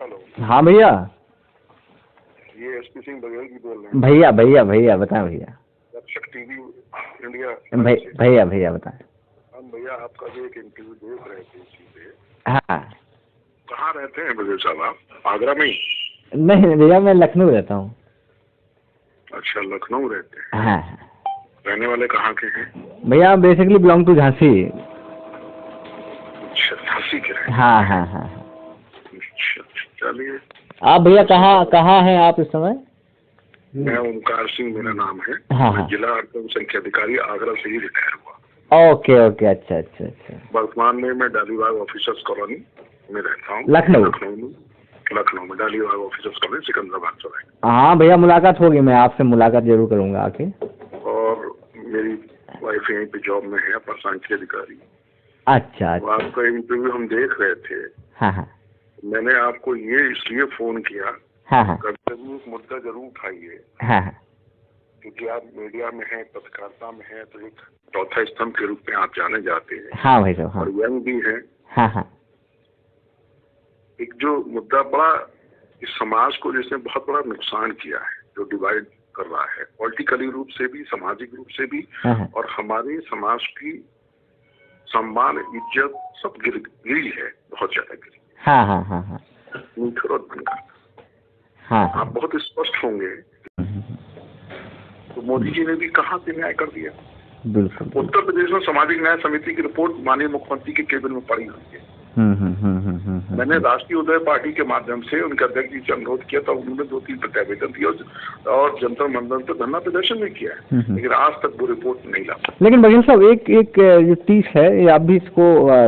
Hello. हाँ भैया। ये एसपी सिंह बघेल की बोल रहे हैं। भैया भैया भैया बताएं भैया। दर्शक टीवी इंडिया। भैया भैया बताएं। हम भैया आपका जो एक इंटरव्यू देख रहे थे इसी पे। हाँ। कहाँ रहते हैं बघेल साहब आप? आगरा में ही? नहीं भैया, मैं लखनऊ रहता हूँ। अच्छा, लखनऊ रहते हैं। हाँ। रहने वाले कहाँ के हैं? भैया बेसिकली बिलोंग टू झांसी। अच्छा, झांसी के हैं। हाँ हाँ हाँ। अच्छा, चलिए। आप भैया कहाँ हैं आप इस समय? मैं ओमकार सिंह मेरा नाम है। हाँ मैं हाँ। जिला अर्पण संख्या अधिकारी आगरा से ही रिटायर हुआ। ओके ओके, अच्छा अच्छा अच्छा। वर्तमान में मैं डालीबाग ऑफिसर्स कॉलोनी में रहता हूँ। लखनऊ में डालीबाग ऑफिसर्स कॉलोनी, सिकंदराबाद चौराहे। हाँ भैया, मुलाकात होगी, मैं आपसे मुलाकात जरूर करूंगा आके। और मेरी वाइफ यहीं पे जॉब में है, अपर सांख्यिकी अधिकारी। अच्छा। तो आपका इंटरव्यू हम देख रहे थे। हाँ हाँ। मैंने आपको ये इसलिए फोन किया। हाँ हाँ। कभी एक मुद्दा जरूर उठाइए। हाँ हाँ। क्योंकि आप मीडिया में हैं, पत्रकारिता में हैं, तो एक चौथा स्तंभ के रूप में आप जाने जाते हैं। हाँ भाई साहब। हाँ। और यंग भी हैं। हाँ हाँ। एक जो मुद्दा बड़ा इस समाज को जिसने बहुत बड़ा नुकसान किया है, जो डिवाइड कर रहा है पॉलिटिकली रूप से भी, सामाजिक रूप से भी। हाँ। और हमारे समाज की सम्मान, इज्जत सब गिरी है, बहुत ज्यादा गिरी। हाँ हाँ हाँ हाँ। हाँ। आप बहुत स्पष्ट होंगे। तो मोदी जी ने भी कहाँ से न्याय कर दिया। बिल्कुल। उत्तर प्रदेश में सामाजिक न्याय समिति की रिपोर्ट माननीय मुख्यमंत्री के केबिन में पड़ी हुई है। मैंने राष्ट्रीय उदय पार्टी के माध्यम से उनके अध्यक्ष जी से अनुरोध किया था, उन्होंने 2-3 प्रत्यावेदन दिया और जंतर मंतर पे धरना प्रदर्शन भी किया है, लेकिन आज तक वो रिपोर्ट नहीं ला। लेकिन बघेल साहब, एक जो चीज है, ये आप भी इसको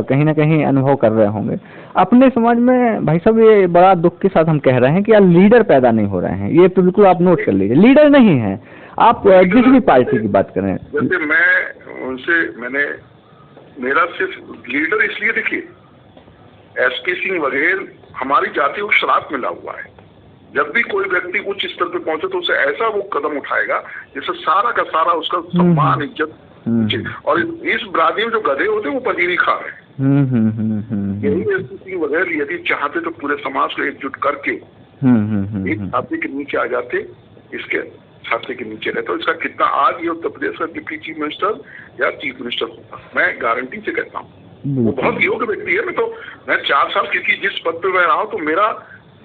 कहीं ना कहीं अनुभव कर रहे होंगे अपने समाज में भाई साहब। ये बड़ा दुख के साथ हम कह रहे हैं कि यार लीडर पैदा नहीं हो रहे हैं। ये तो बिल्कुल आप नोट कर लीजिए, लीडर नहीं है। आप जिस भी पार्टी की बात करें, जैसे मैंने मेरा सिर्फ लीडर इसलिए, देखिए एसपी सिंह बघेल हमारी जाति को श्राप मिला हुआ है। जब भी कोई व्यक्ति उच्च स्तर पे पहुंचे तो उसे ऐसा वो कदम उठाएगा जिससे सारा का सारा उसका सम्मान, इज्जत। और इस बरादरी में जो गधे होते हैं वो पनीरी खा रहे हैं। यही एसपी सिंह बघेल यदि चाहते तो पूरे समाज को एकजुट करके एक छाते के नीचे आ जाते, इसके छाते के नीचे रहते। तो इसका कितना आज ये उत्तर प्रदेश का डिप्टी चीफ मिनिस्टर या चीफ मिनिस्टर होता, मैं गारंटी से कहता हूँ। वो बहुत योग्य व्यक्ति है। मैं 4 साल क्योंकि जिस पद पे मैं रहा हूँ, तो मेरा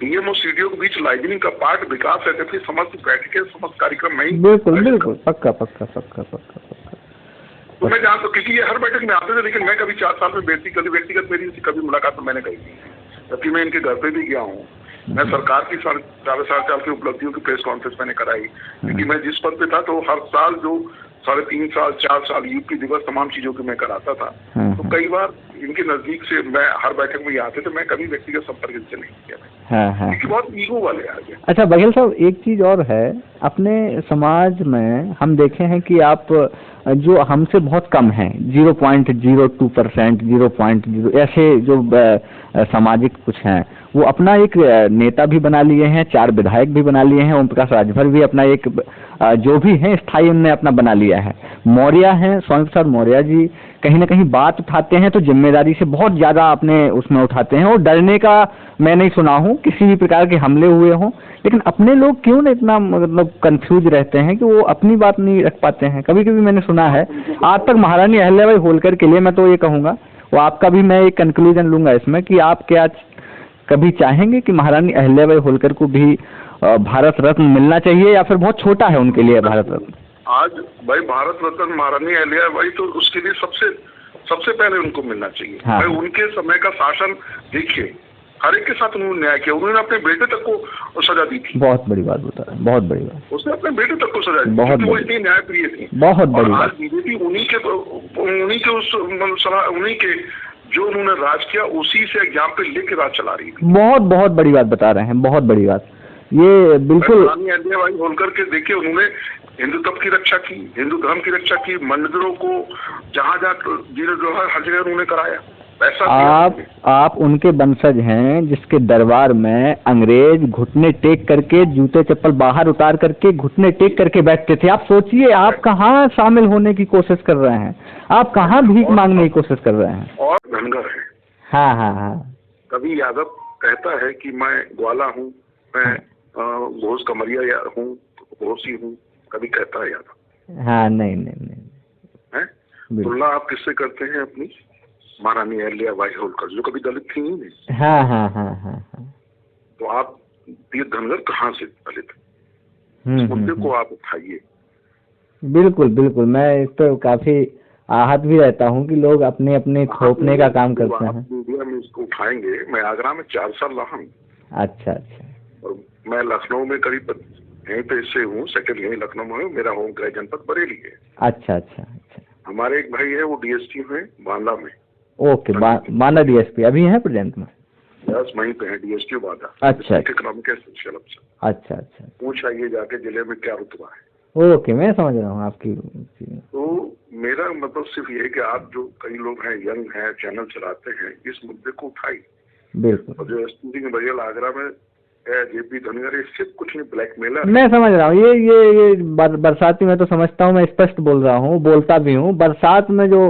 डीएम और सीडीओ के बीच लाइजनिंग का पार्ट, विकास सेक्रेटरी, समस्त बैठकें, समस्त कार्यक्रम में ही। बिल्कुल पक्का पक्का पक्का पक्का पक्का। तो मैं जानता हूँ क्योंकि ये हर बैठक में आते थे, लेकिन मैं कभी 4 साल में व्यक्तिगत मेरी कभी मुलाकात तो मैंने कही नहीं, जबकि मैं इनके घर पे भी गया हूँ। मैं सरकार की 4.5 साल की उपलब्धियों की प्रेस कॉन्फ्रेंस मैंने कराई, क्योंकि मैं जिस पद पे था तो हर साल जो 3.5 साल 4 साल यूपी दिवस तमाम चीजों की मैं कराता था। तो कई बार इनके नजदीक से मैं हर बैठक में ये आते थे, मैं कभी व्यक्तिगत संपर्क इनसे नहीं किया, क्योंकि बहुत ईगो वाले आ गए। अच्छा बघेल साहब, एक चीज और है, अपने समाज में हम देखे हैं कि आप जो हमसे बहुत कम हैं, 0.02%, 0.0 ऐसे जो सामाजिक कुछ हैं, वो अपना एक नेता भी बना लिए हैं, 4 विधायक भी बना लिए हैं, ओम प्रकाश राजभर भी अपना एक जो भी है स्थायी उनने अपना बना लिया है। मौर्य हैं, स्वामी प्रसाद मौर्य जी कहीं ना कहीं बात उठाते हैं तो जिम्मेदारी से बहुत ज्यादा अपने उसमें उठाते हैं, और डरने का मैं नहीं सुना हूँ किसी भी प्रकार के हमले हुए हों। लेकिन अपने लोग क्यों ना इतना मतलब कंफ्यूज रहते हैं कि वो अपनी बात नहीं रख पाते हैं। कभी कभी मैंने सुना है, आज तक महारानी अहिल्याबाई होलकर के लिए मैं तो ये कहूँगा, वो आपका भी मैं एक कंक्लूजन लूंगा इसमें, कि आप क्या कभी चाहेंगे कि महारानी अहिल्याबाई होलकर को भी भारत रत्न मिलना चाहिए, या फिर बहुत छोटा है उनके लिए भारत रत्न? आज भाई भारत रत्न महारानी अहिल्याबाई तो उसके लिए सबसे पहले उनको मिलना चाहिए। भाई उनके समय का शासन देखिए, हर एक के साथ उन्होंने न्याय किया। उन्होंने अपने बेटे तक को सजा दी थी। बहुत बड़ी बात बता रहे हैं, बहुत बड़ी बात। उसने अपने बेटे तक को सजा दी, क्योंकि वो इतनी न्यायप्रिय थी। बहुत बड़ी बात। आज बीजेपी उन्हीं के जो उन्होंने राज किया उसी से एग्जाम्पल लेके राज चला रही है। बहुत बड़ी बात बता रहे हैं, बहुत बड़ी बात। ये बिल्कुल महारानी अहिल्याबाई होलकर के देखिए, उन्होंने हिंदुत्व की रक्षा की, हिंदू धर्म की रक्षा की, मंदिरों को जहाँ जीर्णोद्धार हर जगह उन्होंने कराया। आप उनके वंशज हैं जिसके दरबार में अंग्रेज घुटने टेक करके, जूते चप्पल बाहर उतार करके घुटने टेक करके बैठते थे। आप सोचिए, आप कहाँ शामिल होने की कोशिश कर रहे हैं, आप कहाँ भीख मांगने की कोशिश कर रहे हैं। और धनगर है। हाँ हाँ हाँ। कभी यादव, कहता है कि मैं ग्वाला हूँ, मैं घोष कमरिया हूँ, घोषी हूँ, कभी कहता है याद? हाँ, नहीं नहीं नहीं है तुलना आप किससे करते हैं अपनी? महारानी अहिल्याबाई होलकर, जो कभी दलित थी ही नहीं। हाँ हाँ हाँ हाँ हाँ। तो आप तीर धनगर कहाँ से दलित? इस मुद्दे को आप उठाइए। बिल्कुल बिल्कुल, मैं इस पर काफी आहत भी रहता हूँ कि लोग अपने अपने थोपने का काम करते हैं। मीडिया में इसको उठाएंगे। मैं आगरा में 4 साल रहा हूँ। अच्छा अच्छा। और मैं लखनऊ में करीब यहीं पे से हूँ, सेटल यहीं लखनऊ में हूँ। मेरा होम गृह जनपद बरेली है। अच्छा अच्छा अच्छा। हमारे एक भाई है, वो डीएसपी है बांदा में। ओके, बांदा डीएसपी अभी है प्रेजेंट में? बस वहीं पे है, डीएसपी बांदा। अच्छा। इकोनॉमिक एसेंशियल अफसर। अच्छा अच्छा। पूछ आइए जाके जिले में क्या रुतबा है। ओके, मैं समझ रहा हूँ आपकी। तो मेरा मतलब सिर्फ ये है कि आप जो कई लोग हैं, यंग हैं, चैनल चलाते हैं, इस मुद्दे को उठाइए। बिल्कुल। और जो एसपी सिंह बघेल आगरा में है, जेपी धनगर, इससे कुछ नहीं, ब्लैकमेलर। मैं समझ रहा हूँ, ये बरसाती में तो समझता हूँ, मैं स्पष्ट बोल रहा हूँ, बोलता भी हूँ। बरसात में जो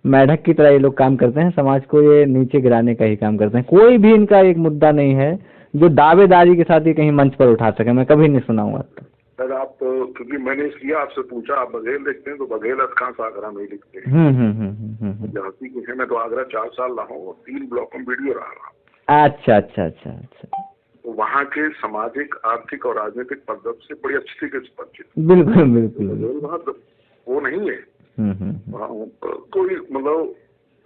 मेढक की तरह ये लोग काम करते हैं, समाज को ये नीचे गिराने का ही काम करते हैं। कोई भी इनका एक मुद्दा नहीं है जो दावेदारी के साथ ही कहीं मंच पर उठा सके, मैं कभी नहीं सुना हूँ। सर आप, क्योंकि मैंने इसलिए आपसे पूछा, आप बघेल लिखते हैं तो बघेल कहाँ से आगरा में लिखते हैं। झांसी के हैं। मैं तो आगरा 4 साल रहा हूँ और 3 ब्लॉक में वीडियो रहा। अच्छा अच्छा अच्छा अच्छा। तो वहाँ के सामाजिक, आर्थिक और राजनीतिक पद्धति से बड़ी अच्छी तरीके से परिचित। बिल्कुल बिल्कुल। वहाँ वो नहीं है। कोई मतलब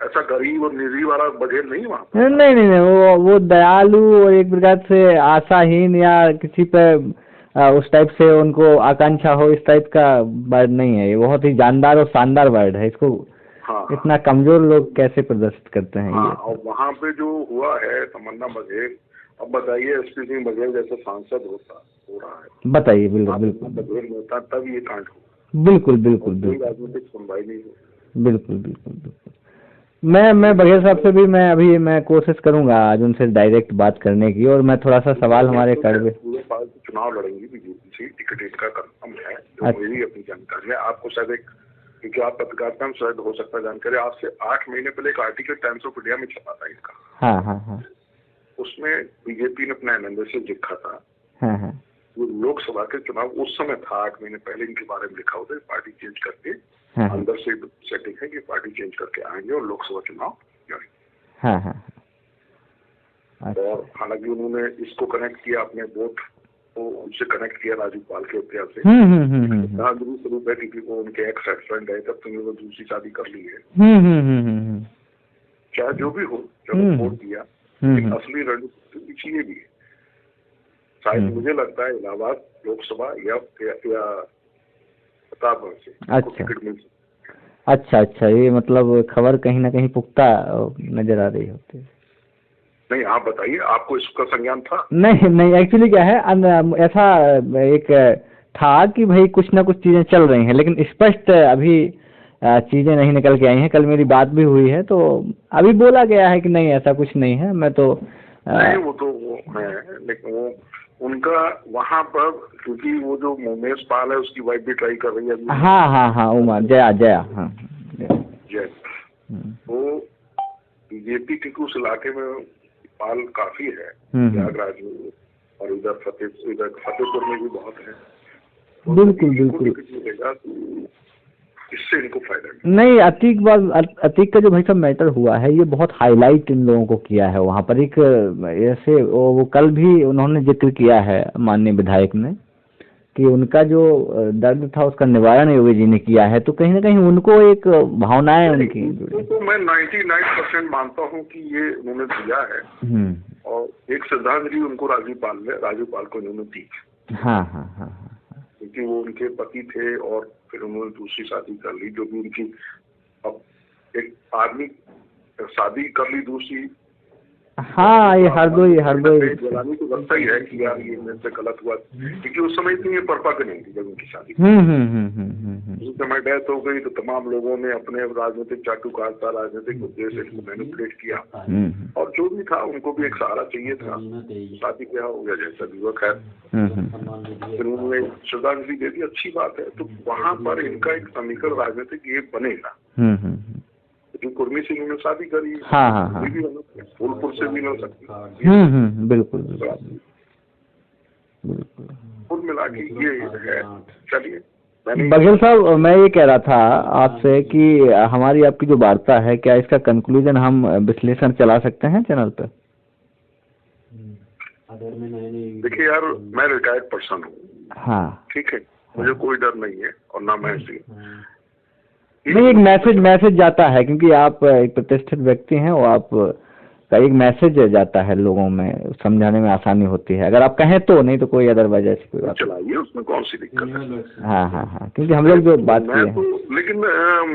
ऐसा गरीब और निजी वाला बघेल नहीं वहाँ। नहीं नहीं नहीं, वो दयालु और एक प्रकार से आशाहीन या किसी पे उस टाइप से उनको आकांक्षा हो, इस टाइप का वर्ड नहीं है। ये बहुत ही जानदार और शानदार वर्ड है। इसको इतना कमजोर लोग कैसे प्रदर्शित करते हैं? ये और वहाँ पे जो हुआ है तमन्ना बघेल, अब बताइए एसपी सिंह बघेल जैसे सांसद हो रहा है, बताइए। बिल्कुल बिल्कुल। बघेल होता तब ये कांड हो। बिल्कुल बिल्कुल बिल्कुल। राजनीतिक सुनवाई नहीं हो। बिल्कुल बिल्कुल बिल्कुल। मैं बघेल साहब से भी मैं कोशिश करूंगा आज उनसे डायरेक्ट बात करने की, और मैं थोड़ा सा सवाल हमारे कड़वे। चुनाव लड़ेंगी बीजेपी से, टिकट का कंफर्म है, जो मेरी अपनी जानकारी है। आपको शायद एक, क्योंकि आप पत्रकारिता में शायद हो सकता है जानकारी, आज से 8 महीने पहले एक आर्टिकल टाइम्स ऑफ इंडिया में छपा था इनका। हाँ हाँ हाँ। उसमें बीजेपी ने अपना एनालिसिस लिखा था। हाँ हाँ। वो लोकसभा के चुनाव उस समय था, 8 महीने पहले इनके बारे में लिखा होता है। पार्टी चेंज करके अंदर से सेटिंग है कि पार्टी चेंज करके आएंगे और लोकसभा चुनाव लड़ेंगे। हाँ हाँ। और हालांकि उन्होंने इसको कनेक्ट किया, अपने वोट को उनसे कनेक्ट किया, राजू पाल के हत्या से। स्वरूप है क्योंकि वो उनके एक्स हस्बैंड है, तब तुमने वो दूसरी शादी कर ली है। चाहे जो भी हो, जब वोट दिया, लेकिन असली रणनीति पीछे ये भी है। शायद मुझे लगता है इलाहाबाद लोकसभा या प्रतापगढ़ से टिकट मिल सकता। अच्छा अच्छा, ये मतलब खबर कहीं ना कहीं पुख्ता नजर आ रही होती है। नहीं, आप बताइए, आपको इसका संज्ञान था? नहीं नहीं, एक्चुअली क्या है, ऐसा एक था कि भाई कुछ ना कुछ चीजें चल रही हैं, लेकिन स्पष्ट अभी चीजें नहीं निकल के आई हैं। कल मेरी बात भी हुई है, तो अभी बोला गया है कि नहीं ऐसा कुछ नहीं है। मैं तो नहीं, वो तो वो है, लेकिन वो उनका वहाँ पर, क्योंकि वो जो उमेश पाल है उसकी वाइफ भी ट्राई कर रही है। हाँ हाँ हाँ, उमा जया। हाँ जय। वो बीजेपी के उस इलाके में पाल काफी है, प्रयागराज में, और इधर फतेहपुर में भी बहुत है। बिल्कुल बिल्कुल। इससे इनको फायदा नहीं। अतीक का जो भाई साहब मैटर हुआ है, ये बहुत हाईलाइट इन लोगों को किया है वहाँ पर। एक ऐसे वो कल भी उन्होंने जिक्र किया है माननीय विधायक ने कि उनका जो दर्द था उसका निवारण योगी जी ने किया है। तो कहीं ना कहीं उनको एक भावनाएं उनकी, तो मैं 99% मानता हूँ कि ये उन्होंने दिया है। और एक श्रद्धांजलि उनको राजू पाल को उन्होंने दी। हाँ हाँ हाँ, क्योंकि वो उनके पति थे और फिर उन्होंने दूसरी शादी कर ली, जो भी उनकी, अब एक आदमी शादी कर ली दूसरी। हाँ, ये हरदोई जलानी तो लगता ही है कि यार ये मेरे से गलत हुआ, क्योंकि उस समय इतनी परपक नहीं थी जब उनकी शादी। उस समय डेथ हो गई तो तमाम लोगों ने अपने राजनीतिक चाटुकारिता, राजनीतिक उद्देश्य इसको मैनिपुलेट किया। और जो भी था, उनको भी एक सहारा चाहिए था। शादी ब्याह हो गया जैसा भी हुआ, खैर फिर उन्होंने श्रद्धांजलि दे दी, अच्छी बात है। तो वहाँ पर इनका एक समीकरण राजनीतिक ये बनेगा। लेकिन कुर्मी से इन्होंने शादी करी। हाँ हाँ हाँ, फूलपुर से भी मिल सकती। बिल्कुल बिल्कुल बिल्कुल। कुल मिला के ये है। चलिए बघेल साहब, मैं ये कह रहा था आपसे कि हमारी आपकी जो वार्ता है, क्या इसका कंक्लूजन हम विश्लेषण चला सकते हैं चैनल पे? देखिए यार, मैं रिटायर्ड पर्सन हूँ। हाँ ठीक है, मुझे कोई डर नहीं है और ना मैं ऐसी नहीं, एक मैसेज जाता है, क्योंकि आप एक प्रतिष्ठित व्यक्ति हैं और आप का एक मैसेज जाता है लोगों में, समझाने में आसानी होती है अगर आप कहें तो, नहीं तो कोई अदरवाइज ऐसी कोई बात चलाइए, उसमें कौन सी दिक्कत है। हाँ हाँ हाँ, क्योंकि हम लोग जो बात किए हैं, लेकिन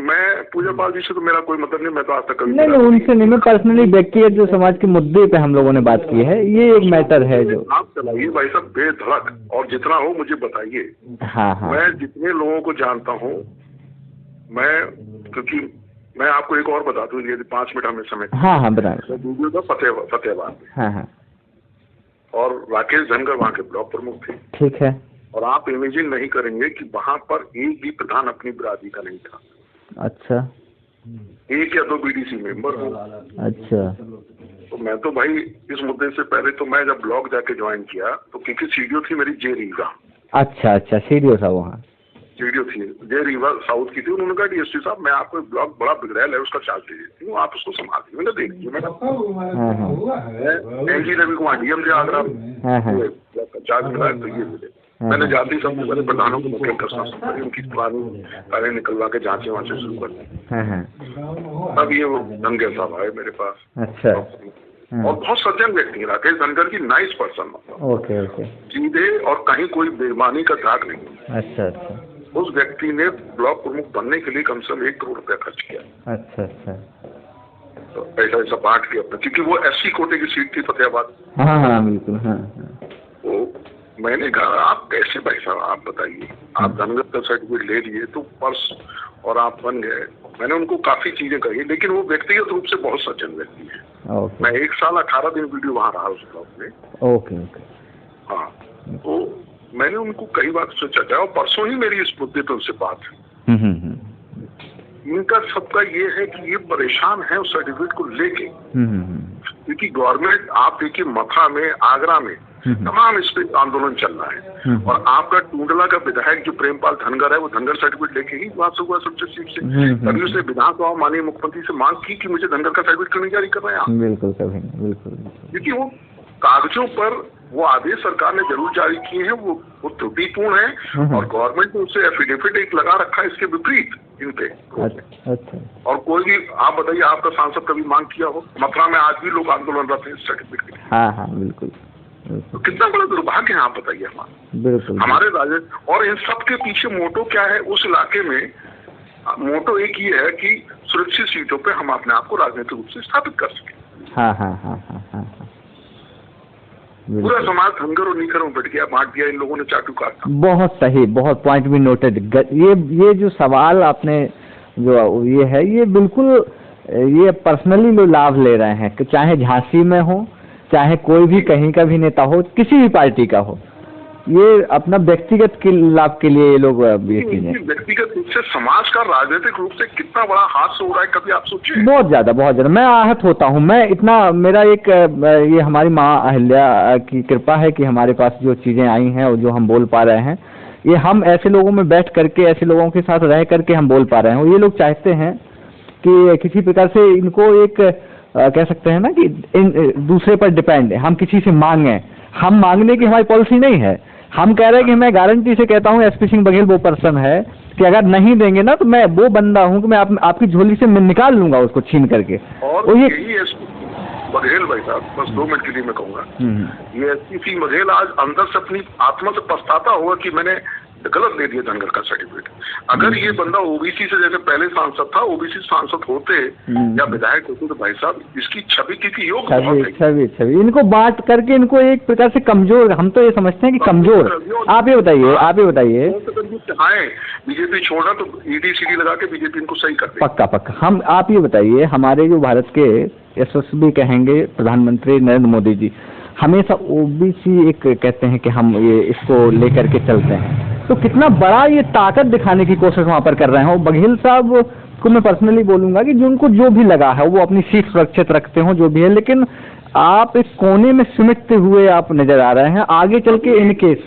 मैं पूजा पाल जी से तो मेरा कोई मतलब नहीं, मैं तो आज तक कभी नहीं उनसे नहीं, मैं पर्सनली व्यक्तिगत जो समाज के मुद्दे पे हम लोगों ने बात की है, ये एक मैटर है जो आप चलाइए भाई साहब बेधड़क, और जितना हो मुझे बताइए। हाँ हाँ, मैं जितने लोगों को जानता हूँ, मैं क्योंकि मैं आपको एक और बता दूं, यदि 5 मिनट हमें समय। हाँ हाँ बताएं। वीडियो था फतेहाबाद में। हाँ हाँ, और राकेश धनगर वहाँ के ब्लॉक प्रमुख थे। ठीक है। और आप इमेजिन नहीं करेंगे कि वहाँ पर एक भी प्रधान अपनी बिरादरी का नहीं था। अच्छा, 1 या 2 बीडीसी मेंबर हो। अच्छा, तो मैं तो भाई इस मुद्दे से पहले तो मैं जब ब्लॉक जाके ज्वाइन किया तो क्योंकि सीडीओ थी मेरी जे रीवा। अच्छा अच्छा, सीडीओ साहब वहाँ वीडियो थी, जे रीवा साउथ की थी। उन्होंने कहा डीएसपी साहब, मैं आपको एक ब्लॉक बड़ा बिगड़ैल है, उसका चार्ज दे देती हूँ, आप उसको संभालिए। मैंने देख लिया, मैंने एनजी रवि कुमार डीएम थे आगरा, चार्ज मिला तो ये मिले। मैंने जाते ही सबसे पहले प्रधानों को मुख्य कर उनकी पुरानी कार्य निकलवा के जांचे वाँचे शुरू कर दी। तब ये वो धनगर साहब आए मेरे पास। अच्छा, और बहुत सज्जन व्यक्ति है राकेश धनगर की, नाइस पर्सन, मतलब ओके ओके, सीधे और कहीं कोई बेईमानी का दाग नहीं। अच्छा अच्छा, उस व्यक्ति ने ब्लॉक प्रमुख बनने के लिए कम से कम 1 करोड़ रुपया खर्च किया। अच्छा अच्छा, तो ऐसा बांट के अपना, क्योंकि वो एससी कोटे की सीट थी फतेहाबाद। हाँ हाँ बिल्कुल, हाँ हाँ। तो मैंने कहा आप कैसे भाई साहब, आप बताइए, आप धनगर का सर्टिफिकेट ले लिए तो पर्स और आप बन गए। मैंने उनको काफी चीजें कही, लेकिन वो व्यक्तिगत रूप से बहुत सज्जन व्यक्ति है। मैं 1 साल 18 दिन वीडियो वहाँ रहा उस ब्लॉक में। ओके ओके, हाँ, तो मैंने उनको कई बात से चर्चा, और परसों ही मेरी इस मुद्दे पर उनसे बात है। इनका सबका ये है कि ये परेशान है उस सर्टिफिकेट को लेके, क्योंकि गवर्नमेंट, आप देखिए मथुरा में, आगरा में तमाम इस पे आंदोलन चल रहा है। और आपका टूंडला का विधायक जो प्रेमपाल धनगर है, वो धनगर सर्टिफिकेट लेके ही वहां से हुआ सबसे सीट से। तभी उसने विधानसभा माननीय मुख्यमंत्री से मांग की कि मुझे धनगर का सर्टिफिकेट क्यों नहीं जारी कर रहे हैं आप। बिल्कुल कभी नहीं, बिल्कुल, क्योंकि वो कागजों पर वो आदेश सरकार ने जरूर जारी किए हैं, वो त्रुटिपूर्ण है, और गवर्नमेंट ने उससे एफिडेविट एक लगा रखा है इसके विपरीत इन पे। अच्छा, और कोई भी, आप बताइए, आपका सांसद कभी मांग किया हो? मथुरा में आज भी लोग आंदोलनरत हैं सर्टिफिकेट के लिए। हाँ हाँ बिल्कुल, तो कितना बड़ा दुर्भाग्य है, आप बताइए हमारा, बिल्कुल, हमारे राज्य। और इन सब के पीछे मोटो क्या है उस इलाके में? मोटो एक ही है कि सुरक्षित सीटों पे हम अपने आप को राजनीतिक रूप से स्थापित कर सके। हाँ हाँ हाँ हाँ हाँ, पूरा समाज धनगर और नीकर में बैठ गया, बांट दिया इन लोगों ने, चाटू काटा। बहुत सही, बहुत पॉइंट भी नोटेड। ये जो सवाल आपने जो ये है, ये बिल्कुल, ये पर्सनली लोग लाभ ले रहे हैं, कि चाहे झांसी में हो, चाहे कोई भी कहीं का भी नेता हो, किसी भी पार्टी का हो, ये अपना व्यक्तिगत के लाभ के लिए ये लोग व्यक्तिगत रूप से समाज का राजनीतिक रूप से कितना बड़ा हादसा हो रहा है, कभी आप सोचिए। बहुत ज्यादा, बहुत ज्यादा। मैं आहत होता हूँ, मैं इतना, मेरा एक ये हमारी माँ अहिल्या की कृपा है कि हमारे पास जो चीजें आई हैं और जो हम बोल पा रहे हैं, ये हम ऐसे लोगों में बैठ करके, ऐसे लोगों के साथ रह करके हम बोल पा रहे हैं। ये लोग चाहते हैं कि किसी प्रकार से इनको एक कह सकते हैं ना कि दूसरे पर डिपेंड है, हम किसी से मांगे। हम मांगने की हमारी पॉलिसी नहीं है। हम कह रहे हैं कि मैं गारंटी से कहता हूँ एसपी सिंह बघेल वो पर्सन है कि अगर नहीं देंगे ना तो मैं वो बंदा हूँ कि मैं आपकी झोली से मैं निकाल लूंगा उसको छीन करके। और ये बघेल भाई साहब, बस 2 मिनट के लिए मैं कहूँगा, ये एसपी सिंह बघेल आज अंदर से अपनी आत्मा से पछताता होगा कि मैंने गलत दे दिया धनगर का सर्टिफिकेट। अगर ये बंदा ओबीसी से, जैसे पहले सांसद था, ओबीसी सांसद होते या विधायक होते तो भाई साहब इसकी छवि की योग छवि इनको बांट करके इनको एक प्रकार से कमजोर, हम तो ये समझते हैं कि कमजोर। आप ये बताइए चाहे बीजेपी छोड़ा तो ईडी सीडी लगा के बीजेपी इनको सही कर दे। पक्का। हम, आप ये बताइए, हमारे जो भारत के यशस्वी कहेंगे प्रधानमंत्री नरेंद्र मोदी जी हमेशा ओबीसी एक कहते हैं कि हम ये इसको लेकर के चलते हैं, तो कितना बड़ा ये ताकत दिखाने की कोशिश वहाँ पर कर रहे हैं। और बघेल साहब को मैं पर्सनली बोलूंगा कि जो उनको जो भी लगा है वो अपनी सीट सुरक्षित रखते हो जो भी है, लेकिन आप एक कोने में सिमटते हुए आप नजर आ रहे हैं आगे चल के इन केस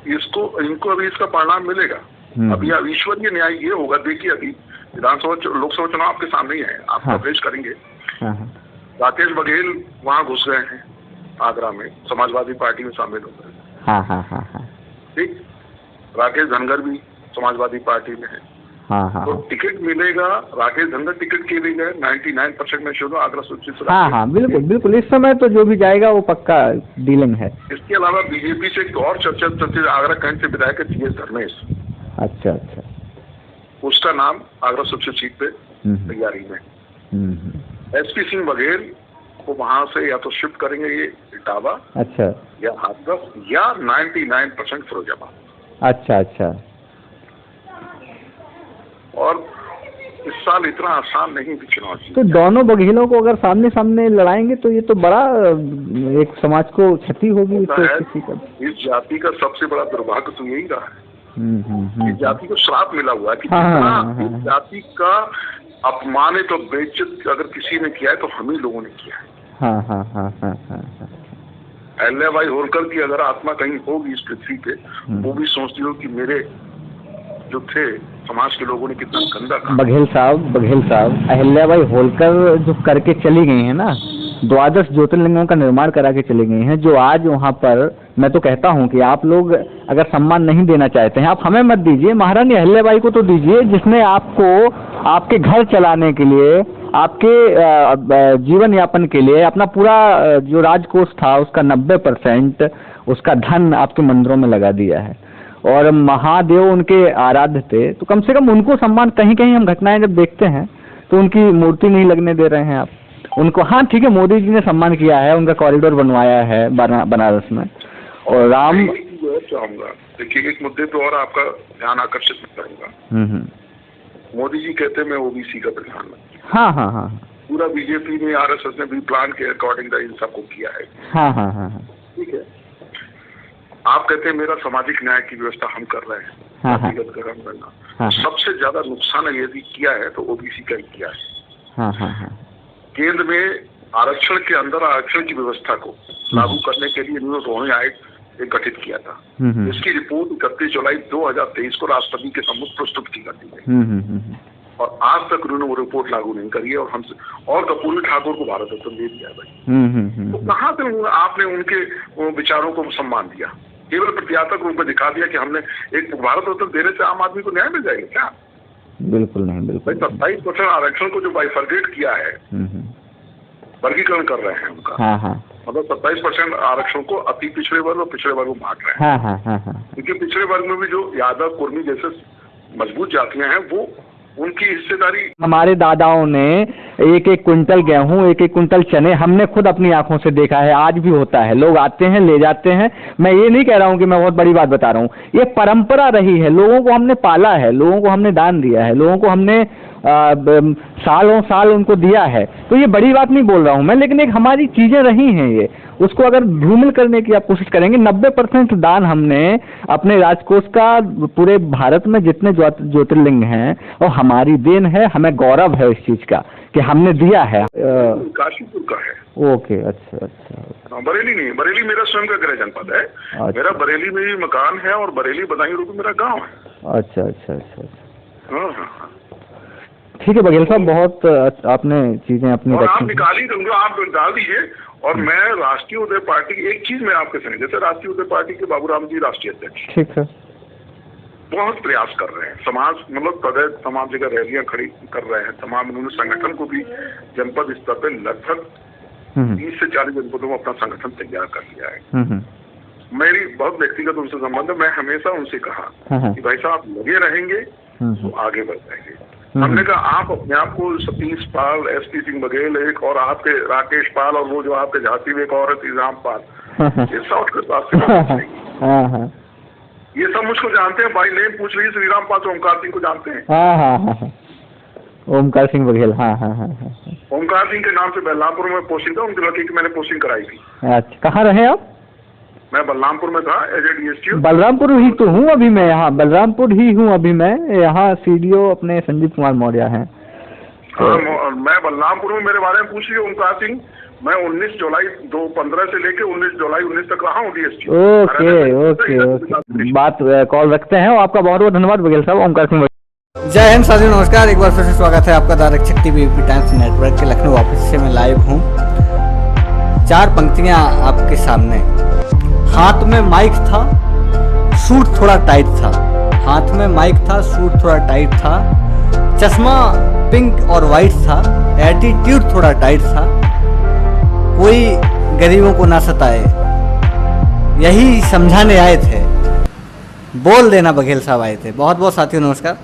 इनको अभी इसका परिणाम मिलेगा। अभी ईश्वरीय न्याय ये होगा। देखिए अभी विधानसभा लोकसभा चुनाव आपके सामने ही है, आप कवरेज करेंगे। राकेश बघेल वहाँ घुस गए हैं आगरा में, समाजवादी पार्टी में शामिल हो गए। ठीक, राकेश धनगर भी समाजवादी पार्टी में है। तो टिकट मिलेगा। राकेश धनगर टिकट के लिए गए 99% में शुरू आगरा सूची। बिल्कुल बिल्कुल, इस समय तो जो भी जाएगा वो पक्का डीलिंग है। इसके अलावा बीजेपी से एक और चर्चा चलती, आगरा कैंट से विधायक है TS धर्मेश। अच्छा, उसका नाम आगरा सबसे सीट पे तैयारी में। SP सिंह बघेल को वहां से या तो शिफ्ट करेंगे ये इटावा, अच्छा, या हाथरस, या 99% फिरोजाबाद। अच्छा। और इस साल इतना आसान नहीं भी चुनाव। तो दोनों बघेलों को अगर सामने सामने लड़ाएंगे तो ये तो बड़ा एक समाज को क्षति होगी। इस जाति का सबसे बड़ा दुर्भाग्य तो यही रहा है। इस जाति को श्राप मिला हुआ है कि इस जाति का अपमानित और बेइज्जत अगर किसी ने किया है तो हम ही लोगों ने किया है। अहिल्याबाई होलकर की अगर आत्मा कहीं होगी इस पृथ्वी पे, वो भी सोचती हो कि मेरे जो थे समाज के लोगों ने कितना गंदा काम। बघेल साहब अहिल्याबाई होलकर जो करके चली गई है ना, 12 ज्योतिर्लिंगों का निर्माण करा के चली गई हैं, जो आज वहाँ पर मैं तो कहता हूँ कि आप लोग अगर सम्मान नहीं देना चाहते हैं, आप हमें मत दीजिए, महारानी अहिल्याबाई को तो दीजिए, जिसने आपको आपके घर चलाने के लिए, आपके जीवन यापन के लिए अपना पूरा जो राजकोष था उसका 90% उसका धन आपके मंदिरों में लगा दिया है, और महादेव उनके आराध्य थे। तो कम से कम उनको सम्मान, कहीं कहीं हम घटनाएं जब देखते हैं तो उनकी मूर्ति नहीं लगने दे रहे हैं आप उनको। हाँ ठीक है, मोदी जी ने सम्मान किया है, उनका कॉरिडोर बनवाया है बनारस में, और राम। चाहूंगा देखिए एक मुद्दे पे और आपका ध्यान आकर्षित करूंगा। मोदी जी कहते हैं मैं OBC का प्रधानमंत्री। हाँ। पूरा बीजेपी ने, RSS ने भी प्लान के अकॉर्डिंग इन सबको किया है। हाँ। ठीक है, आप कहते हैं मेरा सामाजिक न्याय की व्यवस्था हम कर रहे हैं, व्यक्तिगत गठन करना। सबसे ज्यादा नुकसान यदि किया है तो OBC का ही किया है। केंद्र में आरक्षण के अंदर आरक्षण की व्यवस्था को लागू करने के लिए उन्होंने आयोग एक गठित किया था। इसकी रिपोर्ट 31 जुलाई 2023 को राष्ट्रपति के सम्मुख प्रस्तुत की गई है, और आज तक उन्होंने वो रिपोर्ट लागू नहीं करी है, और हमसे और कपूरी ठाकुर को भारत रत्न दे दिया है भाई। तो कहाँ से आपने उनके विचारों को सम्मान दिया? केवल प्रत्यात्मक रूप में दिखा दिया कि हमने एक भारत रत्न देने से आम आदमी को न्याय मिल जाएगा क्या? बिल्कुल नहीं, बिल्कुल। 27% आरक्षण को जो बाइफर्केट किया है, वर्गीकरण कर रहे हैं उनका, मतलब 27% आरक्षण को अति पिछड़े वर्ग और पिछड़े वर्ग में बांट रहे हैं। क्योंकि पिछड़े वर्ग में भी जो यादव, कुर्मी जैसे मजबूत जातियां हैं, वो उनकी हिस्सेदारी। हमारे दादाओं ने एक क्विंटल गेहूं, एक क्विंटल चने हमने खुद अपनी आंखों से देखा है, आज भी होता है। लोग आते हैं, ले जाते हैं। मैं ये नहीं कह रहा हूं कि मैं बहुत बड़ी बात बता रहा हूं, ये परंपरा रही है, लोगों को हमने पाला है, लोगों को हमने दान दिया है, लोगों को हमने सालों साल उनको दिया है। तो ये बड़ी बात नहीं बोल रहा हूं मैं, लेकिन एक हमारी चीजें रही हैं ये, उसको अगर धूमिल करने की आप कोशिश करेंगे। 90% दान हमने अपने राजकोष का पूरे भारत में जितने ज्योतिर्लिंग हैं, और हमारी देन है, हमें गौरव है इस चीज का कि हमने दिया है। काशीपुर का है। ओके, अच्छा। बरेली नहीं, बरेली मेरा स्वयं का गृह जनपद है। अच्छा। मेरा बरेली में भी मकान है, और बरेली बदायूं रोड मेरा गाँव है। अच्छा। हाँ। ठीक है बघेल साहब, बहुत आपने चीजें अपनी रखी। आप निकाली, आप डाल दीजिए। और मैं राष्ट्रीय उदय पार्टी, एक चीज मैं आपके संग, जैसे राष्ट्रीय उदय पार्टी के बाबूराम जी राष्ट्रीय अध्यक्ष, ठीक है, बहुत प्रयास कर रहे हैं। समाज मतलब तदय तमाम जगह रैलियां खड़ी कर रहे हैं, तमाम उन्होंने संगठन को भी जनपद स्तर पे लगभग 30 से 40 जनपदों में अपना संगठन तैयार कर लिया है। मेरी बहुत व्यक्तिगत उनसे संबंध है। मैं हमेशा उनसे कहा कि भाई साहब लगे रहेंगे तो आगे बढ़ जाएंगे। हमने कहा आप अपने आप को सतीश पाल, SP सिंह बघेल, एक और आपके राकेश पाल, और वो जो आपके झांसी में एक औरत इल्जाम पाल, ये शॉर्टकट रास्ते। ये सब मुझको जानते हैं, भाई नेम पूछ लीजिए, श्री राम पाल से ओमकार सिंह को जानते हैं। ओमकार सिंह बघेल, हाँ। ओमकार सिंह के नाम से बलरामपुर में पोस्टिंग था, उनके लड़के की मैंने पोस्टिंग कराई थी। अच्छा, कहाँ रहे आप? मैं बलरामपुर में था एज ए DSTO। बलरामपुर ही तो हूँ अभी मैं, यहाँ बलरामपुर ही हूँ अभी मैं, यहाँ CDO अपने संजीव कुमार मौर्य हैं। हाँ, मैं बलरामपुर में, मेरे बारे में पूछ लिया ओमकार सिंह। मैं 19 जुलाई 2015 से लेके 19 जुलाई 19 तक रहा हूँ DSTO। ओके, बात कॉल रखते हैं। और आपका बहुत बहुत धन्यवाद बघेल साहब, ओमकार सिंह। जय हिंद साथियों, नमस्कार। एक बार फिर से स्वागत है आपका द आरक्षक टीवी यूपी टाइम्स नेटवर्क के लखनऊ ऑफिस से मैं लाइव हूँ। 4 पंक्तियाँ आपके सामने। हाथ में माइक था, सूट थोड़ा टाइट था। हाथ में माइक था, सूट थोड़ा टाइट था। चश्मा पिंक और वाइट था। एटीट्यूड थोड़ा टाइट था। कोई गरीबों को ना सताए, यही समझाने आए थे। बोल देना बघेल साहब आए थे। बहुत बहुत साथियों नमस्कार।